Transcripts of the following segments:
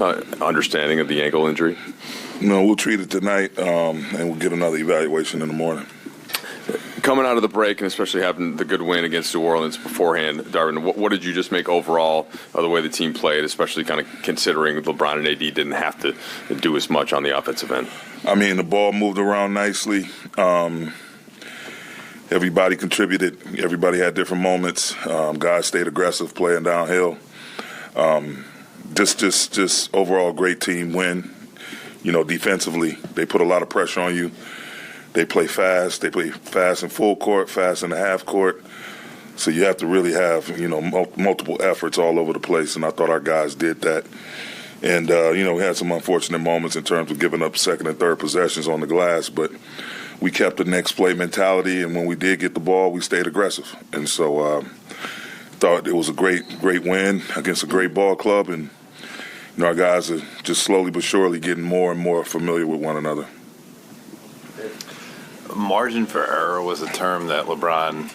understanding of the ankle injury? No, we'll treat it tonight, and we'll get another evaluation in the morning. Coming out of the break, and especially having the good win against New Orleans beforehand, Darvin, what did you just make overall of the way the team played, especially kind of considering LeBron and AD didn't have to do as much on the offensive end? I mean, the ball moved around nicely. Everybody contributed. Everybody had different moments. Guys stayed aggressive, playing downhill. Just overall great team win. You know, defensively, they put a lot of pressure on you. They play fast. They play fast in full court, fast in the half court. So you have to really have, multiple efforts all over the place, and I thought our guys did that. And, we had some unfortunate moments in terms of giving up second and third possessions on the glass, but we kept the next play mentality, and when we did get the ball, we stayed aggressive. And so thought it was a great win against a great ball club, and our guys are just slowly but surely getting more and more familiar with one another. Margin for error was a term that LeBron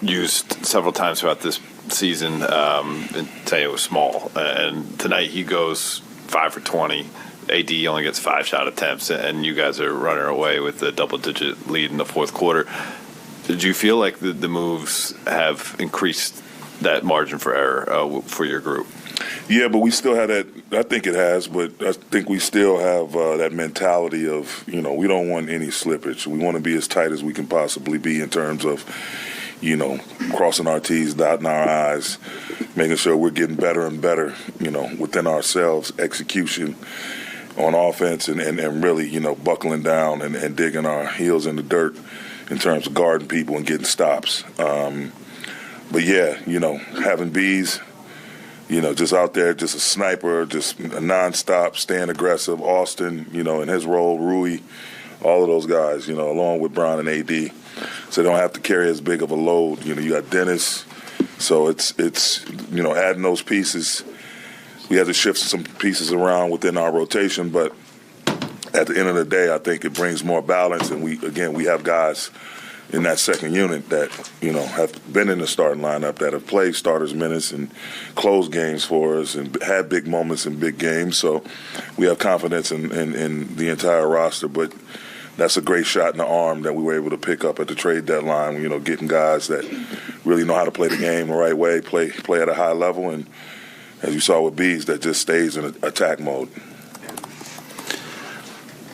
used several times throughout this season, and say it was small. And tonight he goes 5 for 20. AD only gets 5 shot attempts, and you guys are running away with a double-digit lead in the fourth quarter. Did you feel like the moves have increased that margin for error for your group? Yeah, but we still have that. I think it has, but I think we still have that mentality of, we don't want any slippage. We want to be as tight as we can possibly be in terms of, crossing our T's, dotting our I's, making sure we're getting better and better, within ourselves, execution on offense, and really, buckling down and digging our heels in the dirt in terms of guarding people and getting stops. But yeah, having B's, just out there, just a sniper, just a nonstop, staying aggressive. Austin, in his role, Rui, all of those guys, along with Bron and AD. So they don't have to carry as big of a load. You got Dennis. So it's adding those pieces. We had to shift some pieces around within our rotation, but at the end of the day, I think it brings more balance. And we have guys in that second unit that, have been in the starting lineup, that have played starters minutes and closed games for us and had big moments in big games. So we have confidence in the entire roster. But that's a great shot in the arm that we were able to pick up at the trade deadline, getting guys that really know how to play the game the right way, play at a high level, and as you saw with Bees, that just stays in attack mode.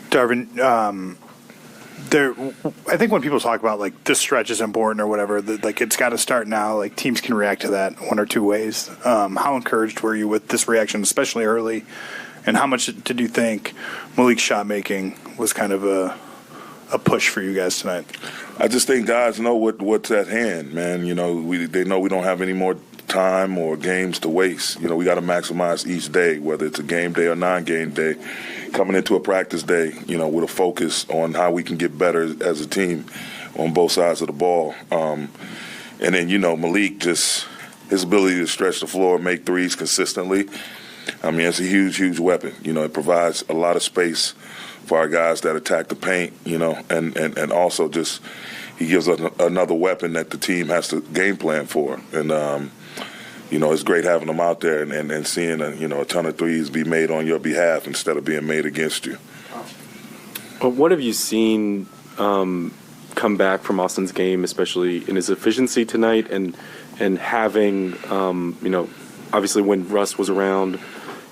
Darvin, I think when people talk about like this stretch is important or whatever, like it's got to start now. Like teams can react to that one or two ways. How encouraged were you with this reaction, especially early? And how much did you think Malik's shot making was kind of a push for you guys tonight? I just think guys know what's at hand, man. They know we don't have any more time or games to waste. We got to maximize each day, whether it's a game day or non-game day. Coming into a practice day, with a focus on how we can get better as a team on both sides of the ball. And then, Malik, just his ability to stretch the floor, make threes consistently. I mean, it's a huge, huge weapon. It provides a lot of space for our guys that attack the paint, and also just he gives us another weapon that the team has to game plan for. And, it's great having them out there and seeing a ton of threes be made on your behalf instead of being made against you. Well, what have you seen come back from Austin's game, especially in his efficiency tonight, and having obviously when Russ was around,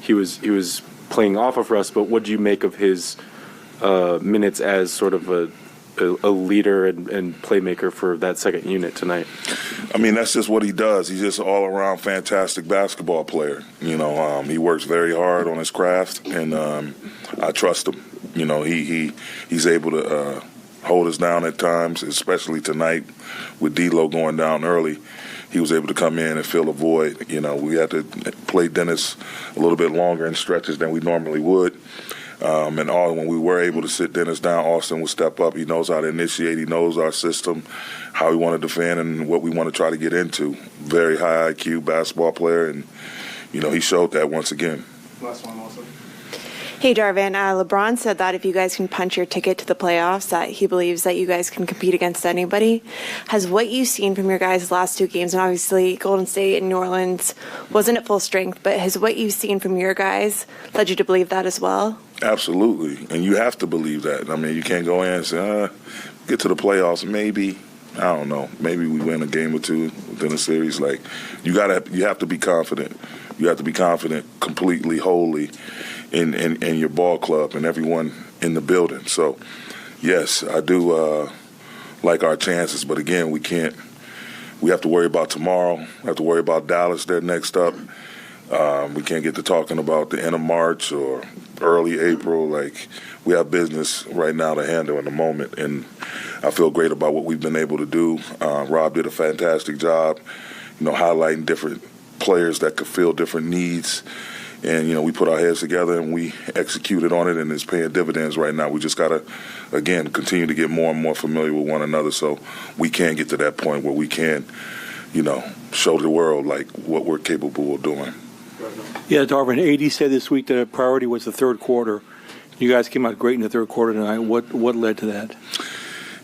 he was playing off of Russ, but what do you make of his minutes as sort of a leader and playmaker for that second unit tonight? I mean, that's just what he does. He's just an all-around fantastic basketball player. He works very hard on his craft, and I trust him. He's able to hold us down at times, especially tonight with D'Lo going down early. He was able to come in and fill a void. We had to play Dennis a little bit longer in stretches than we normally would. When we were able to sit Dennis down, Austin would step up. He knows how to initiate. He knows our system, how we want to defend, and what we want to try to get into. Very high IQ basketball player, and he showed that once again. Last one also. Hey, Darvin. LeBron said that if you guys can punch your ticket to the playoffs, that he believes that you guys can compete against anybody. Has what you've seen from your guys' last two games, and obviously Golden State and New Orleans wasn't at full strength, but has what you've seen from your guys led you to believe that as well? Absolutely, and you have to believe that. I mean, you can't go in and say, get to the playoffs, maybe. I don't know. Maybe we win a game or two within a series. Like, you have to be confident. You have to be confident completely, wholly in your ball club and everyone in the building. So, yes, I do like our chances. But, again, we have to worry about tomorrow. We have to worry about Dallas. They're next up. We can't get to talking about the end of March or early April. Like, we have business right now to handle in the moment. And I feel great about what we've been able to do. Rob did a fantastic job, highlighting different players that could fill different needs. And, we put our heads together and we executed on it, and it's paying dividends right now. We just got to, again, continue to get more and more familiar with one another so we can get to that point where we can, show the world, like, what we're capable of doing. Yeah, Darvin, AD said this week that a priority was the third quarter. You guys came out great in the third quarter tonight. What led to that?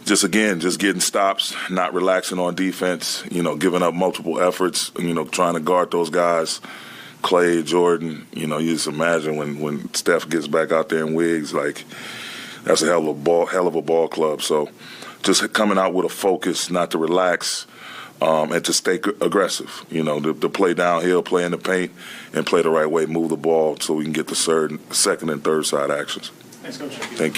Just getting stops, not relaxing on defense, giving up multiple efforts, trying to guard those guys, Clay, Jordan. You just imagine when Steph gets back out there in Wiggs, like, that's a hell of a ball club. So just coming out with a focus, not to relax, and to stay aggressive, to play downhill, play in the paint, and play the right way, move the ball so we can get the second and third side actions. Thanks, Coach. Thank you.